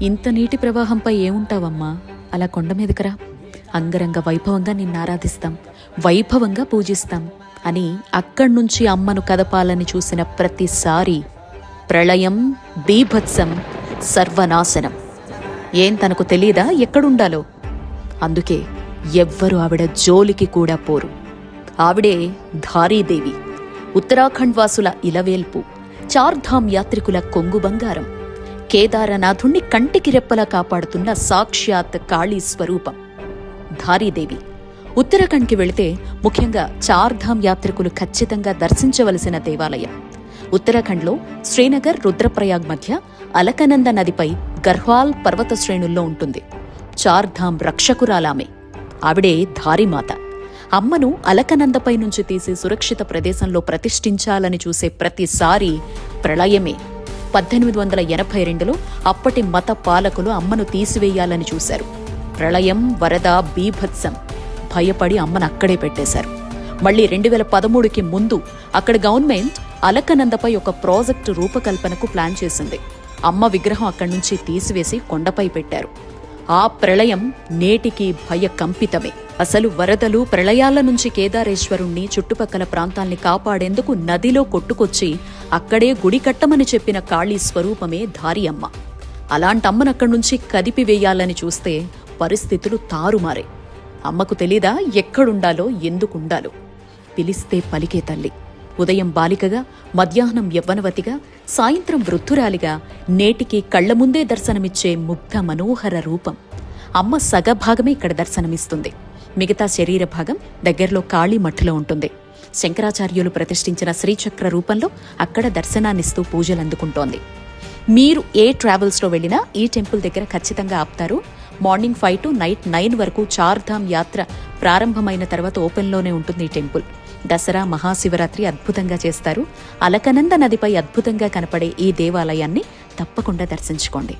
ఇంత నీటి ప్రవాహంపై ఏముంటావమ్మా, అలా కొండ మీదకరా, అంగరంగ వైభవంగా నిన్నారాధిస్తాం, వైభవంగా పూజిస్తాం అని అక్కడ్నుంచి అమ్మను కదపాలని చూసిన ప్రతిసారి ప్రళయం, బీభత్సం, సర్వనాశనం. ఏం తనకు తెలీదా ఎక్కడుండాలో? అందుకే ఎవ్వరూ ఆవిడ జోలికి కూడా పోరు. ఆవిడే ధారీదేవి, ఉత్తరాఖండ్ వాసుల ఇలవేల్పు, చార్ధామ్ యాత్రికుల కొంగు బంగారం, కేదారనాథుణ్ణి కంటికి రెప్పలా కాపాడుతున్న సాక్షాత్ కాళీ స్వరూపం ధారీదేవి. ఉత్తరాఖండ్కి వెళితే ముఖ్యంగా చార్ధామ్ యాత్రికులు ఖచ్చితంగా దర్శించవలసిన దేవాలయం. ఉత్తరాఖండ్లో శ్రీనగర్, రుద్రప్రయాగ్ మధ్య అలకనంద నదిపై గర్హ్వాల్ పర్వత శ్రేణుల్లో ఉంటుంది. చార్ధామ్ రక్షకురాలామే. ఆవిడే ధారీమాత. అమ్మను అలకనందపై నుంచి తీసి సురక్షిత ప్రదేశంలో ప్రతిష్ఠించాలని చూసే ప్రతిసారి ప్రళయమే. 1882లో అప్పటి మత పాలకులు అమ్మను తీసివేయాలని చూశారు. ప్రళయం, వరద, బీభత్సం. భయపడి అమ్మను అక్కడే పెట్టేశారు. మళ్లీ 2013కి ముందు అక్కడ గవర్నమెంట్ అలకనందపై ఒక ప్రాజెక్టు రూపకల్పనకు ప్లాన్ చేసింది. అమ్మ విగ్రహం అక్కడి నుంచి తీసివేసి కొండపై పెట్టారు. ఆ ప్రళయం నేటికి భయకంపితమే. అసలు వరదలు, ప్రళయాల నుంచి కేదారేశ్వరుణ్ణి, చుట్టుపక్కల ప్రాంతాల్ని కాపాడేందుకు నదిలో కొట్టుకొచ్చి అక్కడే గుడి కట్టమని చెప్పిన కాళీ స్వరూపమే ధారీ అమ్మ. అలాంటమ్మనక్కడి నుంచి కదిపివేయాలని చూస్తే పరిస్థితులు తారుమారే. అమ్మకు తెలీదా ఎక్కడుండాలో, ఎందుకుండాలో? పిలిస్తే పలికే తల్లి. ఉదయం బాలికగా, మధ్యాహ్నం యవ్వనవతిగా, సాయంత్రం వృద్ధురాలిగా నేటికి కళ్ల ముందే దర్శనమిచ్చే ముగ్ధ మనోహర రూపం. అమ్మ సగభాగమే ఇక్కడ దర్శనమిస్తుంది. మిగతా శరీర భాగం దగ్గరలో కాళీ మఠులో ఉంటుంది. శంకరాచార్యులు ప్రతిష్ఠించిన శ్రీచక్ర రూపంలో అక్కడ దర్శనాన్నిస్తూ పూజలందుకుంటోంది. మీరు ఏ ట్రావెల్స్లో వెళ్ళినా ఈ టెంపుల్ దగ్గర ఖచ్చితంగా ఆపుతారు. మార్నింగ్ 5 to నైట్ 9 వరకు చార్ధామ్ యాత్ర ప్రారంభమైన తర్వాత ఓపెన్లోనే ఉంటుంది ఈ టెంపుల్. దసరా, మహాశివరాత్రి అద్భుతంగా చేస్తారు. అలకనంద నదిపై అద్భుతంగా కనపడే ఈ దేవాలయాన్ని తప్పకుండా దర్శించుకోండి.